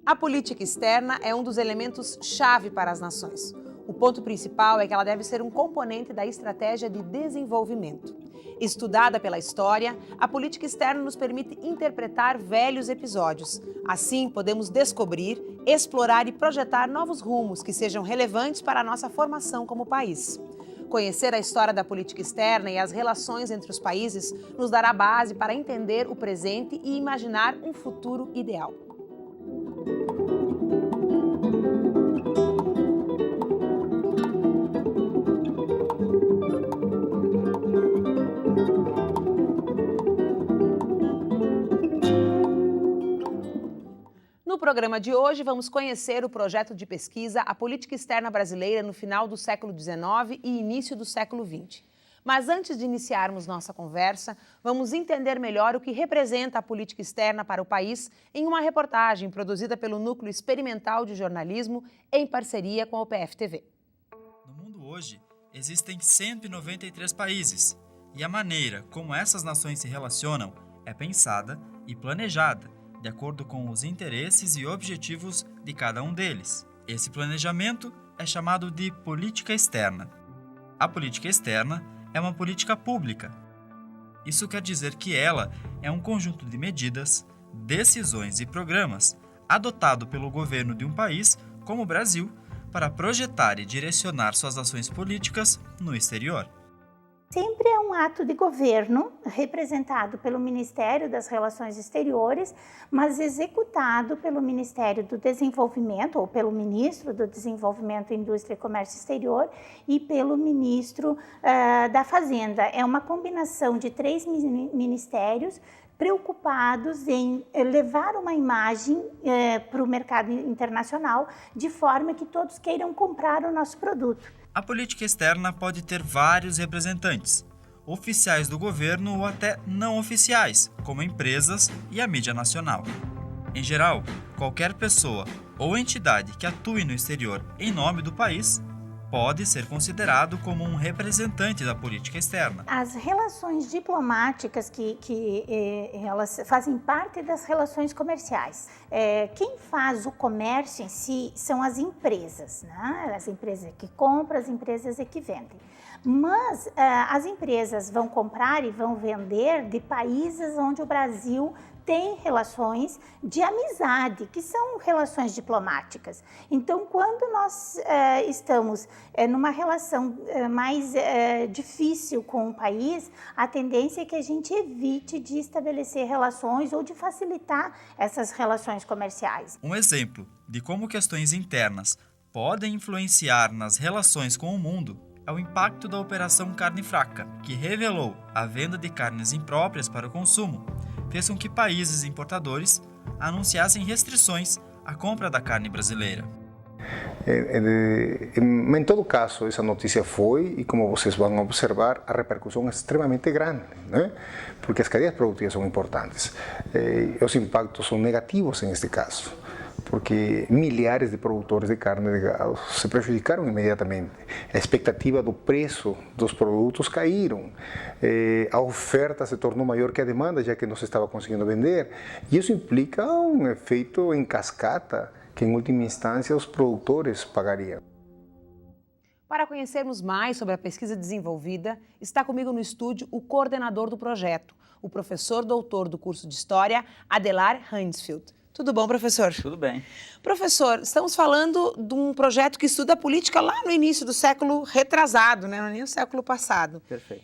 A política externa é um dos elementos-chave para as nações. O ponto principal é que ela deve ser um componente da estratégia de desenvolvimento. Estudada pela história, a política externa nos permite interpretar velhos episódios. Assim, podemos descobrir, explorar e projetar novos rumos que sejam relevantes para a nossa formação como país. Conhecer a história da política externa e as relações entre os países nos dará base para entender o presente e imaginar um futuro ideal. No programa de hoje, vamos conhecer o projeto de pesquisa A Política Externa Brasileira no final do século XIX e início do século XX. Mas antes de iniciarmos nossa conversa, vamos entender melhor o que representa a política externa para o país em uma reportagem produzida pelo Núcleo Experimental de Jornalismo em parceria com a UPF-TV. No mundo hoje, existem 193 países e a maneira como essas nações se relacionam é pensada e planejada de acordo com os interesses e objetivos de cada um deles. Esse planejamento é chamado de política externa. A política externa é uma política pública. Isso quer dizer que ela é um conjunto de medidas, decisões e programas adotado pelo governo de um país, como o Brasil, para projetar e direcionar suas ações políticas no exterior. Sempre é um ato de governo representado pelo Ministério das Relações Exteriores, mas executado pelo Ministério do Desenvolvimento, ou pelo Ministro do Desenvolvimento, Indústria e Comércio Exterior e pelo Ministro da Fazenda. É uma combinação de 3 ministérios preocupados em levar uma imagem para o mercado internacional, de forma que todos queiram comprar o nosso produto. A política externa pode ter vários representantes, oficiais do governo ou até não oficiais, como empresas e a mídia nacional. Em geral, qualquer pessoa ou entidade que atue no exterior em nome do país pode ser considerado como um representante da política externa. As relações diplomáticas elas fazem parte das relações comerciais. Quem faz o comércio em si são as empresas, né? As empresas que compram, as empresas que vendem. Mas as empresas vão comprar e vão vender de países onde o Brasil tem relações de amizade, que são relações diplomáticas. Então, quando nós estamos numa relação mais difícil com um país, a tendência é que a gente evite de estabelecer relações ou de facilitar essas relações comerciais. Um exemplo de como questões internas podem influenciar nas relações com o mundo é o impacto da Operação Carne Fraca, que revelou a venda de carnes impróprias para o consumo, fez com que países importadores anunciassem restrições à compra da carne brasileira. Em todo caso, essa notícia foi, e como vocês vão observar, a repercussão é extremamente grande, né? Porque as cadeias produtivas são importantes. Os impactos são negativos neste caso, porque milhares de produtores de carne de gado se prejudicaram imediatamente. A expectativa do preço dos produtos caíram, a oferta se tornou maior que a demanda, já que não se estava conseguindo vender, e isso implica um efeito em cascata, que em última instância os produtores pagariam. Para conhecermos mais sobre a pesquisa desenvolvida, está comigo no estúdio o coordenador do projeto, o professor doutor do curso de História, Adelar Hansfield. Tudo bom, professor? Tudo bem. Professor, estamos falando de um projeto que estuda a política lá no início do século retrasado, né? Não é nem o século passado. Perfeito.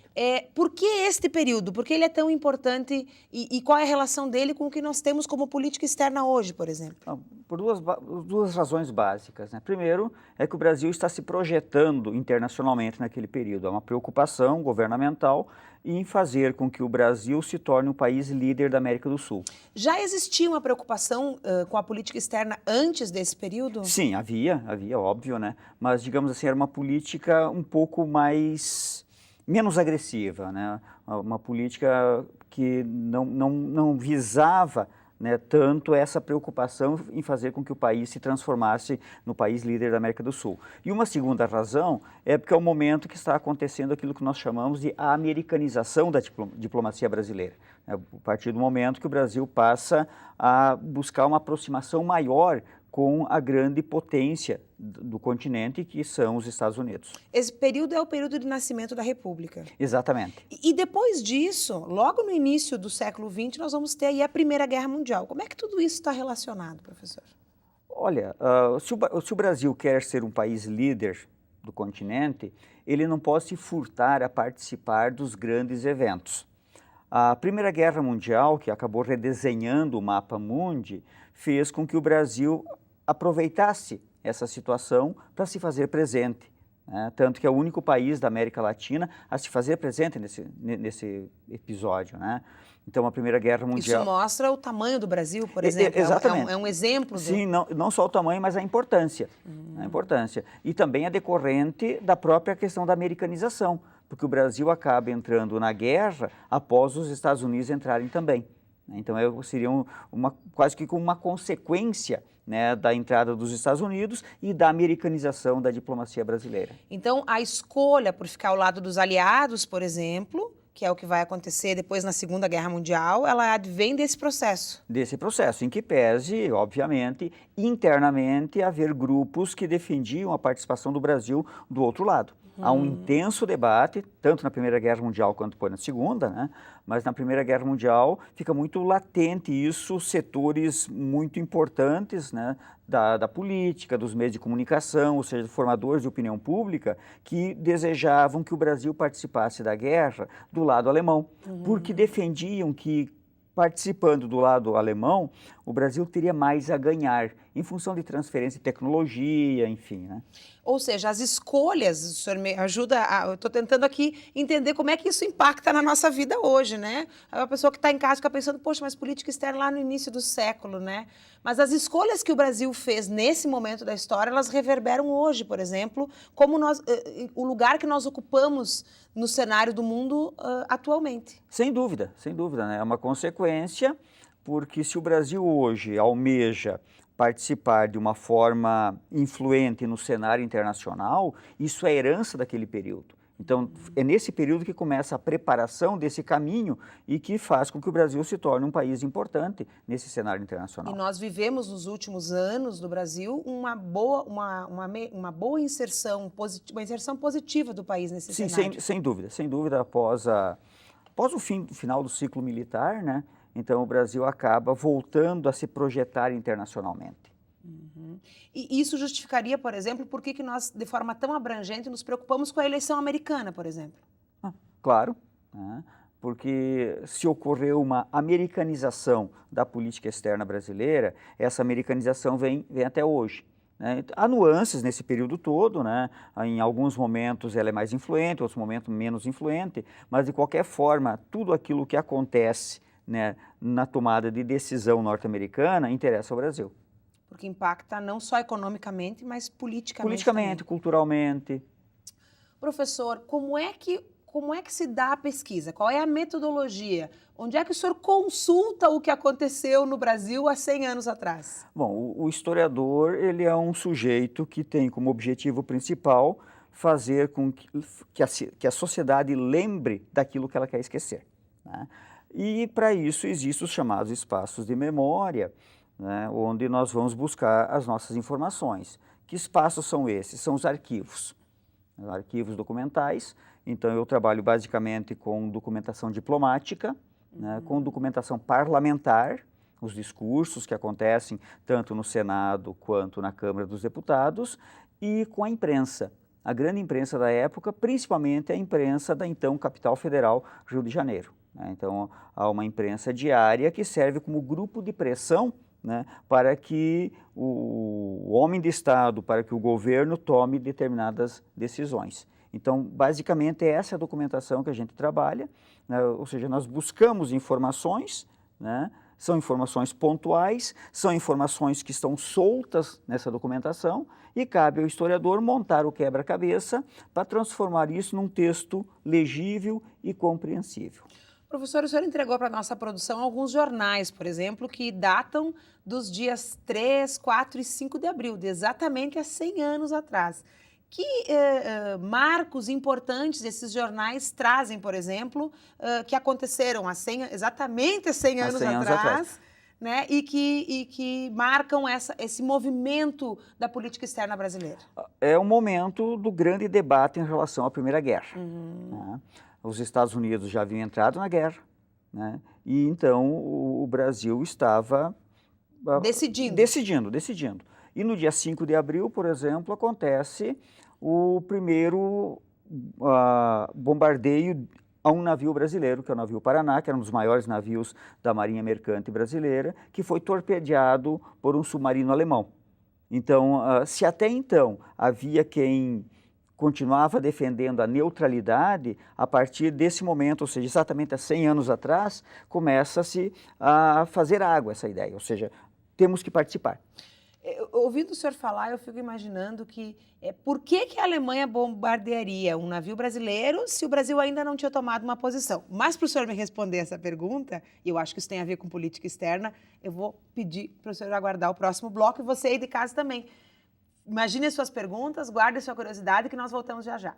Por que este período? Por que ele é tão importante e qual é a relação dele com o que nós temos como política externa hoje, por exemplo? Por duas razões básicas, né? Primeiro, é que o Brasil está se projetando internacionalmente naquele período. Há uma preocupação governamental em fazer com que o Brasil se torne um país líder da América do Sul. Já existia uma preocupação com a política externa antes desse período? Sim, havia, óbvio, né? Mas, digamos assim, era uma política um pouco menos agressiva, né? Uma política que não visava né, tanto essa preocupação em fazer com que o país se transformasse no país líder da América do Sul. E uma segunda razão é porque é o momento que está acontecendo aquilo que nós chamamos de americanização da diplomacia brasileira. A partir do momento que o Brasil passa a buscar uma aproximação maior com a grande potência do continente, que são os Estados Unidos. Esse período é o período de nascimento da República. Exatamente. E depois disso, logo no início do século XX, nós vamos ter aí a Primeira Guerra Mundial. Como é que tudo isso está relacionado, professor? Olha, se o Brasil quer ser um país líder do continente, ele não pode se furtar a participar dos grandes eventos. A Primeira Guerra Mundial, que acabou redesenhando o mapa mundi, fez com que o Brasil aproveitasse essa situação para se fazer presente, né? Tanto que é o único país da América Latina a se fazer presente nesse episódio, né? Então, a Primeira Guerra Mundial... Isso mostra o tamanho do Brasil, por exemplo. Exatamente. É um exemplo. Sim, não só o tamanho, mas a importância. A importância. E também é decorrente da própria questão da americanização, porque o Brasil acaba entrando na guerra após os Estados Unidos entrarem também. Então, seria quase que uma consequência, né, da entrada dos Estados Unidos e da americanização da diplomacia brasileira. Então, a escolha por ficar ao lado dos aliados, por exemplo, que é o que vai acontecer depois na Segunda Guerra Mundial, ela advém desse processo. Desse processo, em que pese, obviamente, internamente haver grupos que defendiam a participação do Brasil do outro lado. Há um intenso debate, tanto na Primeira Guerra Mundial quanto na Segunda, né? Mas na Primeira Guerra Mundial fica muito latente isso, setores muito importantes, né, da política, dos meios de comunicação, ou seja, formadores de opinião pública, que desejavam que o Brasil participasse da guerra do lado alemão, porque defendiam que, participando do lado alemão, o Brasil teria mais a ganhar, em função de transferência de tecnologia, enfim, né? Ou seja, as escolhas, o senhor me ajuda, eu estou tentando aqui entender como é que isso impacta na nossa vida hoje, né? A pessoa que está em casa fica pensando, poxa, mas política externa lá no início do século, né? Mas as escolhas que o Brasil fez nesse momento da história, elas reverberam hoje, por exemplo, como o lugar que nós ocupamos no cenário do mundo atualmente. Sem dúvida, né? É uma consequência, porque se o Brasil hoje almeja participar de uma forma influente no cenário internacional, isso é herança daquele período. Então, é nesse período que começa a preparação desse caminho e que faz com que o Brasil se torne um país importante nesse cenário internacional. E nós vivemos nos últimos anos do Brasil uma boa inserção, uma inserção positiva do país nesse cenário. Sem dúvida, após o final do ciclo militar, né? Então, o Brasil acaba voltando a se projetar internacionalmente. E isso justificaria, por exemplo, por que nós, de forma tão abrangente, nos preocupamos com a eleição americana, por exemplo? Claro, né? Porque se ocorreu uma americanização da política externa brasileira, essa americanização vem até hoje. Né? Há nuances nesse período todo, né? Em alguns momentos ela é mais influente, em outros momentos menos influente, mas de qualquer forma, tudo aquilo que acontece, né, na tomada de decisão norte-americana interessa ao Brasil. Porque impacta não só economicamente, mas politicamente. Politicamente, culturalmente. Professor, como é que se dá a pesquisa? Qual é a metodologia? Onde é que o senhor consulta o que aconteceu no Brasil há 100 anos atrás? Bom, o historiador, ele é um sujeito que tem como objetivo principal fazer com que a sociedade lembre daquilo que ela quer esquecer, né? E para isso existem os chamados espaços de memória, né, onde nós vamos buscar as nossas informações. Que espaços são esses? São os arquivos documentais. Então, eu trabalho basicamente com documentação diplomática, né, com documentação parlamentar, os discursos que acontecem tanto no Senado quanto na Câmara dos Deputados, e com a imprensa. A grande imprensa da época, principalmente a imprensa da então capital federal, Rio de Janeiro. Então, há uma imprensa diária que serve como grupo de pressão, né, para que o homem de Estado, para que o governo tome determinadas decisões. Então, basicamente, essa é a documentação que a gente trabalha, né, ou seja, nós buscamos informações, né, são informações pontuais, são informações que estão soltas nessa documentação e cabe ao historiador montar o quebra-cabeça para transformar isso num texto legível e compreensível. Professor, o senhor entregou para a nossa produção alguns jornais, por exemplo, que datam dos dias 3, 4 e 5 de abril, de exatamente há 100 anos atrás. Que marcos importantes esses jornais trazem, por exemplo, que aconteceram exatamente há 100 anos atrás, né, e que marcam esse movimento da política externa brasileira? É o momento do grande debate em relação à Primeira Guerra. Né? Os Estados Unidos já haviam entrado na guerra, né? E então o Brasil estava decidindo. E no dia 5 de abril, por exemplo, acontece o primeiro bombardeio a um navio brasileiro, que é o navio Paraná, que era um dos maiores navios da Marinha Mercante brasileira, que foi torpedeado por um submarino alemão. Então, se até então havia quem continuava defendendo a neutralidade, a partir desse momento, ou seja, exatamente há 100 anos atrás, começa-se a fazer água essa ideia, ou seja, temos que participar. Ouvindo o senhor falar, eu fico imaginando que por que a Alemanha bombardearia um navio brasileiro se o Brasil ainda não tinha tomado uma posição? Mas para o senhor me responder essa pergunta, e eu acho que isso tem a ver com política externa, eu vou pedir para o senhor aguardar o próximo bloco e você aí de casa também. Imagine as suas perguntas, guarde a sua curiosidade que nós voltamos já já.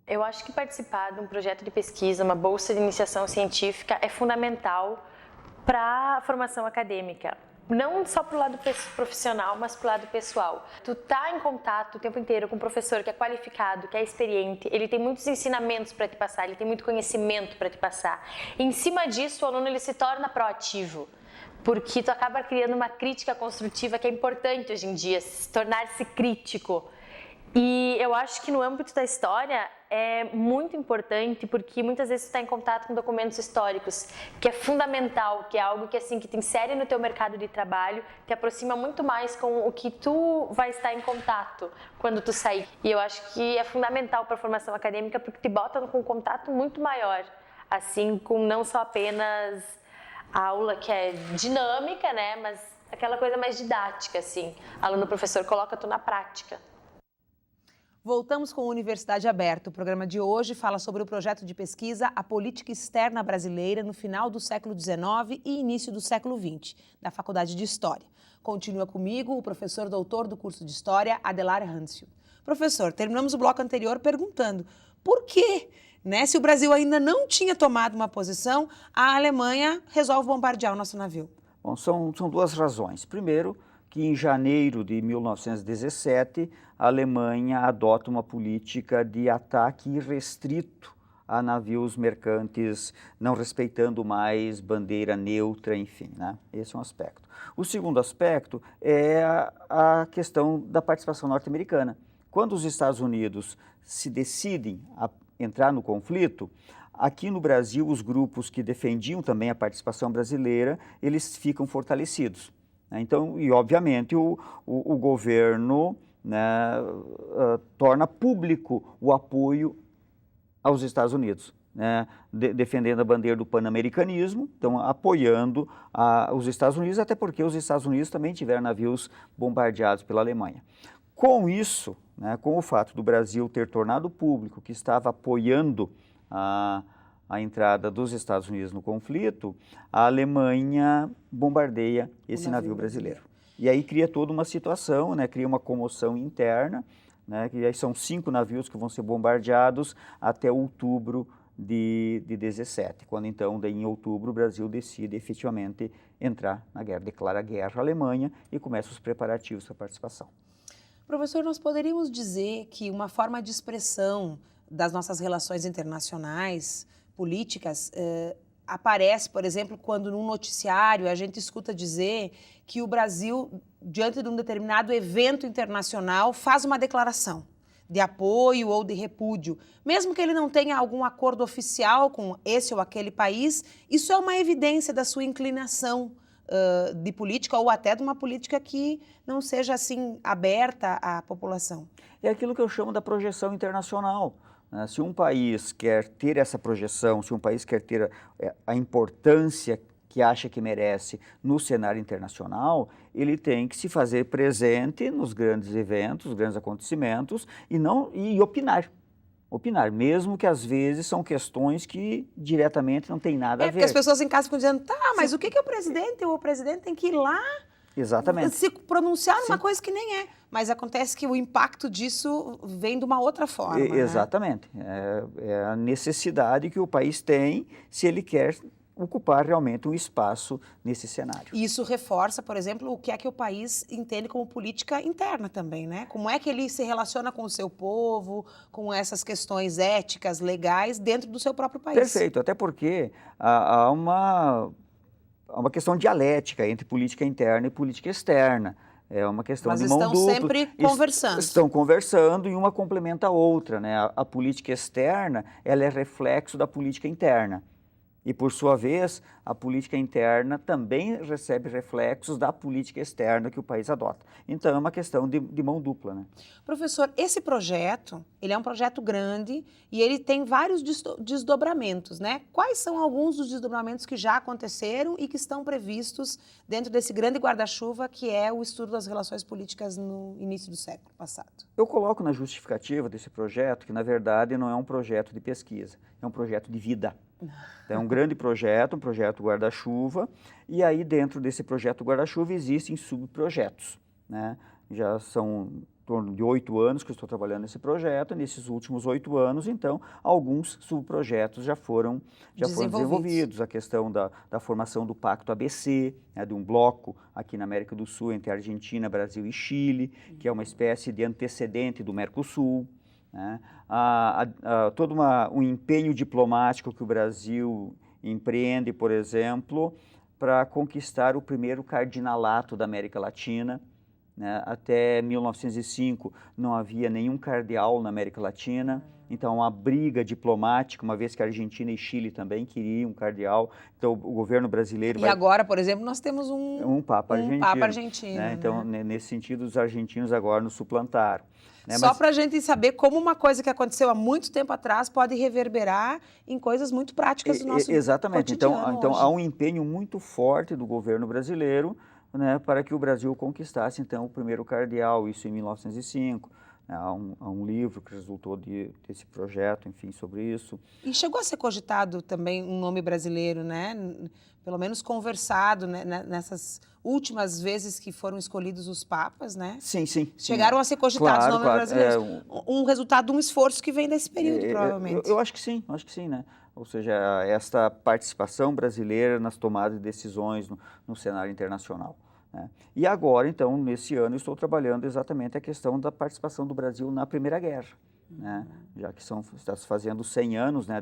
Eu acho que participar de um projeto de pesquisa, uma bolsa de iniciação científica é fundamental para a formação acadêmica. Não só para o lado profissional, mas para o lado pessoal. Tu tá em contato o tempo inteiro com um professor que é qualificado, que é experiente, ele tem muitos ensinamentos para te passar, ele tem muito conhecimento para te passar. E, em cima disso, o aluno ele se torna proativo, porque tu acaba criando uma crítica construtiva que é importante hoje em dia, se tornar-se crítico. E eu acho que no âmbito da história é muito importante porque muitas vezes tu está em contato com documentos históricos, que é fundamental, que é algo que assim que te insere no teu mercado de trabalho, te aproxima muito mais com o que tu vai estar em contato quando tu sair. E eu acho que é fundamental para a formação acadêmica porque te bota com um contato muito maior, assim, com não só apenas a aula que é dinâmica, né, mas aquela coisa mais didática, assim. Aluno-professor coloca tu na prática. Voltamos com a Universidade Aberta. O programa de hoje fala sobre o projeto de pesquisa A Política Externa Brasileira no final do século XIX e início do século XX, da Faculdade de História. Continua comigo o professor doutor do curso de História, Adelar Hansfield. Professor, terminamos o bloco anterior perguntando por que, se o Brasil ainda não tinha tomado uma posição, a Alemanha resolve bombardear o nosso navio? Bom, são duas razões. Primeiro, que em janeiro de 1917, a Alemanha adota uma política de ataque irrestrito a navios mercantes, não respeitando mais bandeira neutra, enfim, né? Esse é um aspecto. O segundo aspecto é a questão da participação norte-americana. Quando os Estados Unidos se decidem a entrar no conflito, aqui no Brasil, os grupos que defendiam também a participação brasileira, eles ficam fortalecidos. Então, e obviamente o governo, né, torna público o apoio aos Estados Unidos, né, defendendo a bandeira do pan-americanismo, então apoiando os Estados Unidos, até porque os Estados Unidos também tiveram navios bombardeados pela Alemanha. Com isso, né, com o fato do Brasil ter tornado público que estava apoiando a entrada dos Estados Unidos no conflito, a Alemanha bombardeia esse navio brasileiro. E aí cria toda uma situação, né, cria uma comoção interna, né, que aí são 5 navios que vão ser bombardeados até outubro de 17, quando então, daí, em outubro, o Brasil decide efetivamente entrar na guerra, declara guerra à Alemanha e começa os preparativos para a participação. Professor, nós poderíamos dizer que uma forma de expressão das nossas relações internacionais, políticas, aparece, por exemplo, quando num noticiário a gente escuta dizer que o Brasil, diante de um determinado evento internacional, faz uma declaração de apoio ou de repúdio. Mesmo que ele não tenha algum acordo oficial com esse ou aquele país, isso é uma evidência da sua inclinação de política ou até de uma política que não seja assim aberta à população. É aquilo que eu chamo da projeção internacional. Se um país quer ter essa projeção, se um país quer ter a importância que acha que merece no cenário internacional, ele tem que se fazer presente nos grandes eventos, grandes acontecimentos e opinar. Opinar, mesmo que às vezes são questões que diretamente não tem nada a ver. Porque as pessoas em casa ficam dizendo, tá, mas o que é o presidente? O presidente tem que ir lá Exatamente. se pronunciar numa coisa que nem é. Mas acontece que o impacto disso vem de uma outra forma. Exatamente. É a necessidade que o país tem se ele quer ocupar realmente um espaço nesse cenário. E isso reforça, por exemplo, o que é que o país entende como política interna também, né? Como é que ele se relaciona com o seu povo, com essas questões éticas, legais, dentro do seu próprio país. Perfeito, até porque há uma questão dialética entre política interna e política externa. É uma questão de mão dupla. Mas estão sempre conversando. Estão conversando e uma complementa a outra, né? A política externa, ela é reflexo da política interna. E, por sua vez, a política interna também recebe reflexos da política externa que o país adota. Então, é uma questão de mão dupla, né? Professor, esse projeto, ele é um projeto grande e ele tem vários desdobramentos, né? Quais são alguns dos desdobramentos que já aconteceram e que estão previstos dentro desse grande guarda-chuva que é o estudo das relações políticas no início do século passado? Eu coloco na justificativa desse projeto que, na verdade, não é um projeto de pesquisa, é um projeto de vida. É um grande projeto, um projeto guarda-chuva, e aí dentro desse projeto guarda-chuva existem subprojetos, né? Já são em torno de 8 anos que eu estou trabalhando nesse projeto, nesses últimos 8 anos, então, alguns subprojetos já foram desenvolvidos. A questão da formação do Pacto ABC, né, de um bloco aqui na América do Sul entre Argentina, Brasil e Chile, que é uma espécie de antecedente do Mercosul. Né? Todo um empenho diplomático que o Brasil empreende, por exemplo, para conquistar o primeiro cardinalato da América Latina. Né? Até 1905 não havia nenhum cardeal na América Latina, então uma briga diplomática, uma vez que a Argentina e Chile também queriam um cardeal, então o governo brasileiro... E agora, por exemplo, nós temos um Papa argentino. Papa argentino, né? Então, né? Nesse sentido, os argentinos agora nos suplantaram. Né? Só para a gente saber como uma coisa que aconteceu há muito tempo atrás pode reverberar em coisas muito práticas do nosso Exatamente. cotidiano Então hoje. há um empenho muito forte do governo brasileiro, né, para que o Brasil conquistasse então o primeiro cardeal, isso em 1905. Há um livro que resultou desse projeto, enfim, sobre isso. E chegou a ser cogitado também um nome brasileiro, né? Pelo menos conversado, né? Nessas últimas vezes que foram escolhidos os papas, né? Sim. Chegaram a ser cogitados nomes brasileiros. Um resultado de um esforço que vem desse período, provavelmente. Eu acho que sim, né? Ou seja, esta participação brasileira nas tomadas de decisões no cenário internacional. Né? E agora, então, nesse ano, estou trabalhando exatamente a questão da participação do Brasil na Primeira Guerra, né? Já que está se fazendo 100 anos, né,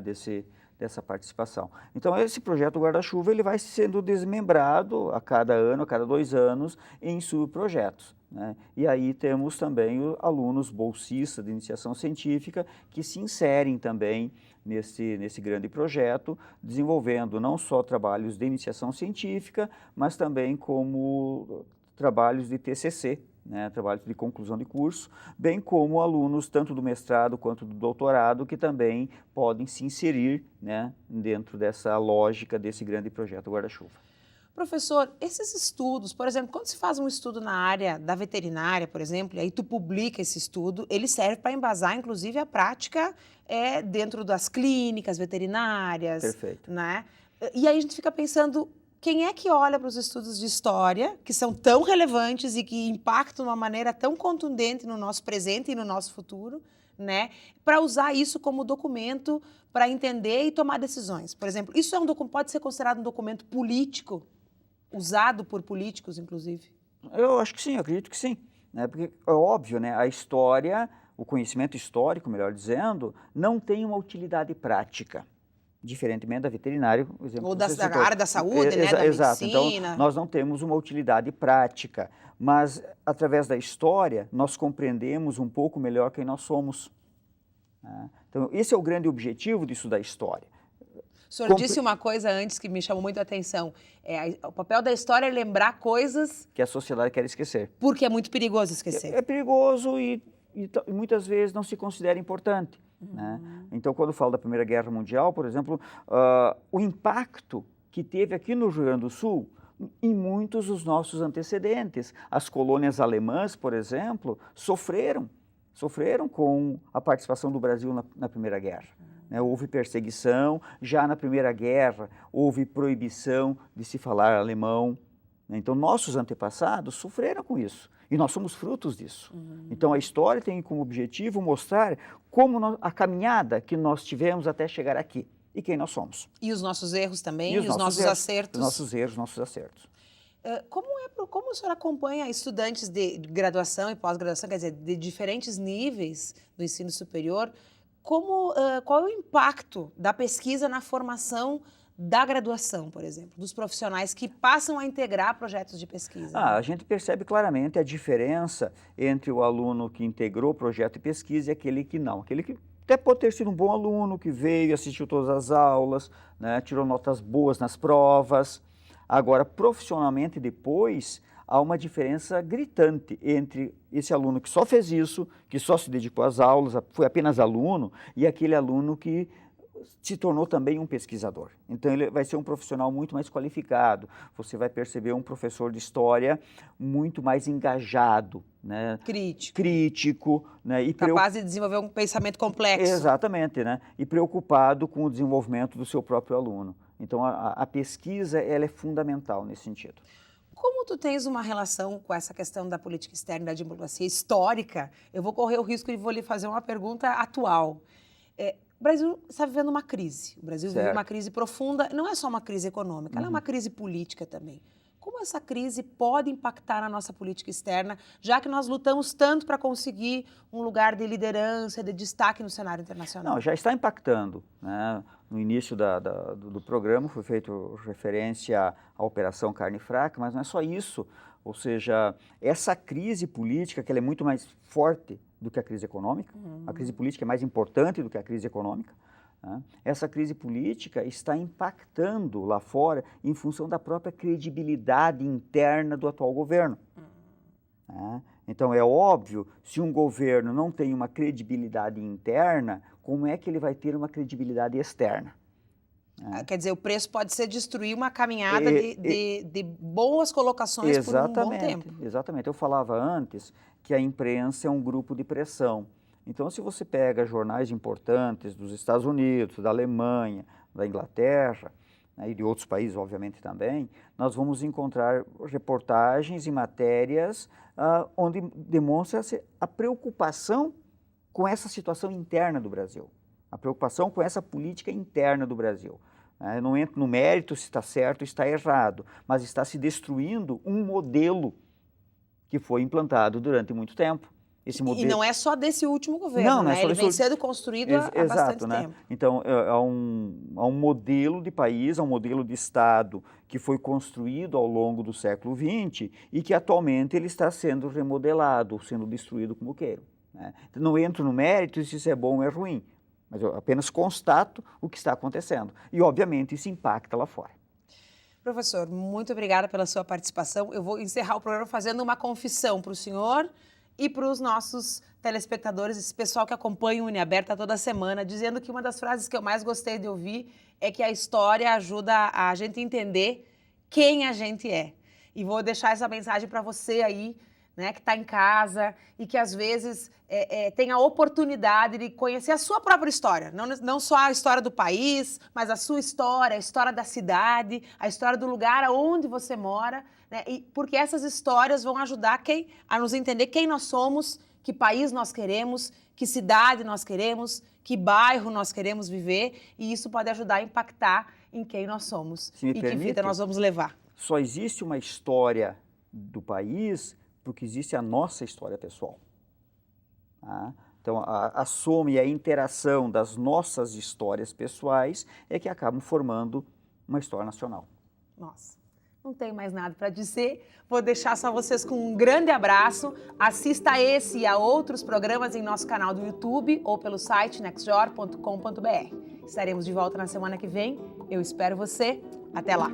dessa participação. Então, esse projeto Guarda-Chuva ele vai sendo desmembrado a cada ano, a cada 2 anos, em subprojetos. Né? E aí temos também alunos bolsistas de iniciação científica que se inserem também nesse grande projeto, desenvolvendo não só trabalhos de iniciação científica, mas também como trabalhos de TCC, né, trabalhos de conclusão de curso, bem como alunos tanto do mestrado quanto do doutorado que também podem se inserir, né, dentro dessa lógica desse grande projeto Guarda-Chuva. Professor, esses estudos, por exemplo, quando se faz um estudo na área da veterinária, por exemplo, e aí tu publica esse estudo, ele serve para embasar, inclusive, a prática dentro das clínicas veterinárias. Perfeito. Né? E aí a gente fica pensando, quem é que olha para os estudos de história, que são tão relevantes e que impactam de uma maneira tão contundente no nosso presente e no nosso futuro, né, para usar isso como documento para entender e tomar decisões? Por exemplo, isso pode ser considerado um documento político? Usado por políticos, inclusive? Eu acho que sim, eu acredito que sim. Né? Porque é óbvio, né? A história, o conhecimento histórico, melhor dizendo, não tem uma utilidade prática. Diferentemente da veterinária, por exemplo. Ou da área da saúde, né? Da exato. medicina. Então, nós não temos uma utilidade prática, mas através da história, nós compreendemos um pouco melhor quem nós somos. Né? Então, esse é o grande objetivo de estudar história. O senhor disse uma coisa antes que me chamou muito a atenção. O papel da história é lembrar coisas... que a sociedade quer esquecer. Porque é muito perigoso esquecer. É perigoso e muitas vezes não se considera importante. Né? Então, quando eu falo da Primeira Guerra Mundial, por exemplo, o impacto que teve aqui no Rio Grande do Sul em muitos dos nossos antecedentes. As colônias alemãs, por exemplo, sofreram com a participação do Brasil na Primeira Guerra. Houve perseguição, já na Primeira Guerra houve proibição de se falar alemão. Então, nossos antepassados sofreram com isso e nós somos frutos disso. Então, a história tem como objetivo mostrar como a caminhada que nós tivemos até chegar aqui e quem nós somos. E os nossos erros também, e os nossos acertos. Os nossos erros, nossos acertos. Como o senhor acompanha estudantes de graduação e pós-graduação, quer dizer, de diferentes níveis do ensino superior, qual é o impacto da pesquisa na formação da graduação, por exemplo, dos profissionais que passam a integrar projetos de pesquisa? A gente percebe claramente a diferença entre o aluno que integrou o projeto de pesquisa e aquele que não. Aquele que até pode ter sido um bom aluno, que veio, assistiu todas as aulas, tirou notas boas nas provas. Agora, profissionalmente, depois, há uma diferença gritante entre esse aluno que só fez isso, que só se dedicou às aulas, foi apenas aluno, e aquele aluno que se tornou também um pesquisador. Então, ele vai ser um profissional muito mais qualificado. Você vai perceber um professor de história muito mais engajado, crítico, e capaz de desenvolver um pensamento complexo. Exatamente, e preocupado com o desenvolvimento do seu próprio aluno. Então, a pesquisa ela é fundamental nesse sentido. Como tu tens uma relação com essa questão da política externa e da diplomacia histórica, eu vou correr o risco de vou lhe fazer uma pergunta atual. O Brasil está vivendo uma crise. O Brasil vive uma crise profunda. Não é só uma crise econômica, ela é uma crise política também. Como essa crise pode impactar na nossa política externa, já que nós lutamos tanto para conseguir um lugar de liderança, de destaque no cenário internacional? Não, já está impactando. No início do programa foi feito referência à Operação Carne Fraca, mas não é só isso. Ou seja, essa crise política, que ela é muito mais forte do que a crise econômica, a crise política é mais importante do que a crise econômica, essa crise política está impactando lá fora em função da própria credibilidade interna do atual governo. Então, é óbvio, se um governo não tem uma credibilidade interna, como é que ele vai ter uma credibilidade externa? Quer dizer, o preço pode ser destruir uma caminhada de boas colocações por um bom tempo. Exatamente. Eu falava antes que a imprensa é um grupo de pressão. Então, se você pega jornais importantes dos Estados Unidos, da Alemanha, da Inglaterra, e de outros países, obviamente, também, nós vamos encontrar reportagens e matérias onde demonstra-se a preocupação com essa situação interna do Brasil, a preocupação com essa política interna do Brasil. Eu não entro no mérito se está certo ou está errado, mas está se destruindo um modelo que foi implantado durante muito tempo. Esse modelo... E não é só desse último governo, não é só ele vem sendo construído há bastante tempo. Então, há um modelo de país, há um modelo de Estado que foi construído ao longo do século XX e que atualmente ele está sendo remodelado, sendo destruído como queiram. Então, não entro no mérito se isso é bom ou é ruim, mas eu apenas constato o que está acontecendo. E, obviamente, isso impacta lá fora. Professor, muito obrigada pela sua participação. Eu vou encerrar o programa fazendo uma confissão para o senhor e para os nossos telespectadores, esse pessoal que acompanha o UniAberta toda semana, dizendo que uma das frases que eu mais gostei de ouvir é que a história ajuda a gente a entender quem a gente é. E vou deixar essa mensagem para você aí, que está em casa e que às vezes tem a oportunidade de conhecer a sua própria história. Não só a história do país, mas a sua história, a história da cidade, a história do lugar onde você mora. Porque essas histórias vão ajudar a nos entender quem nós somos, que país nós queremos, que cidade nós queremos, que bairro nós queremos viver, e isso pode ajudar a impactar em quem nós somos e que vida nós vamos levar. Só existe uma história do país porque existe a nossa história pessoal. Então, a soma e a interação das nossas histórias pessoais é que acabam formando uma história nacional. Nossa. Não tenho mais nada para dizer, vou deixar só vocês com um grande abraço. Assista a esse e a outros programas em nosso canal do YouTube ou pelo site nextjor.com.br. Estaremos de volta na semana que vem. Eu espero você. Até lá!